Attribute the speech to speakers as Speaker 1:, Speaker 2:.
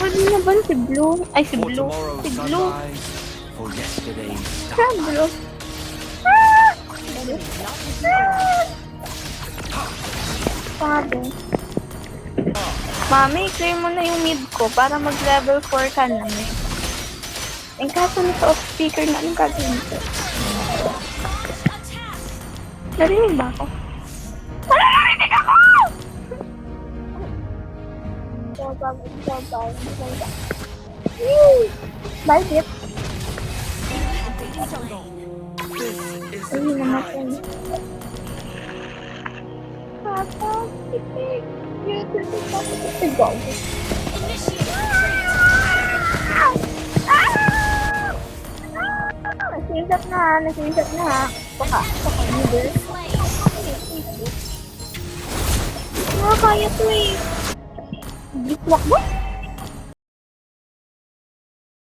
Speaker 1: Sabi naman si Blue. Ay, si
Speaker 2: For
Speaker 1: Blue.
Speaker 2: tomorrow's
Speaker 1: Si Blue.
Speaker 2: sunrise, for yesterday's
Speaker 1: Si
Speaker 2: dark.
Speaker 1: Blue. Sabi. Mami, clear mo na yung mid ko para mag-level 4 ka na eh. Eh, kaso nito off speaker na yung gagawin ko. Narinig ba ako? Narinig ako! Bye, Bip. Ay, namatay. Papa, pipig. Nasinsap na. Baka leader. Nakakaya to eh. Bitwak ba?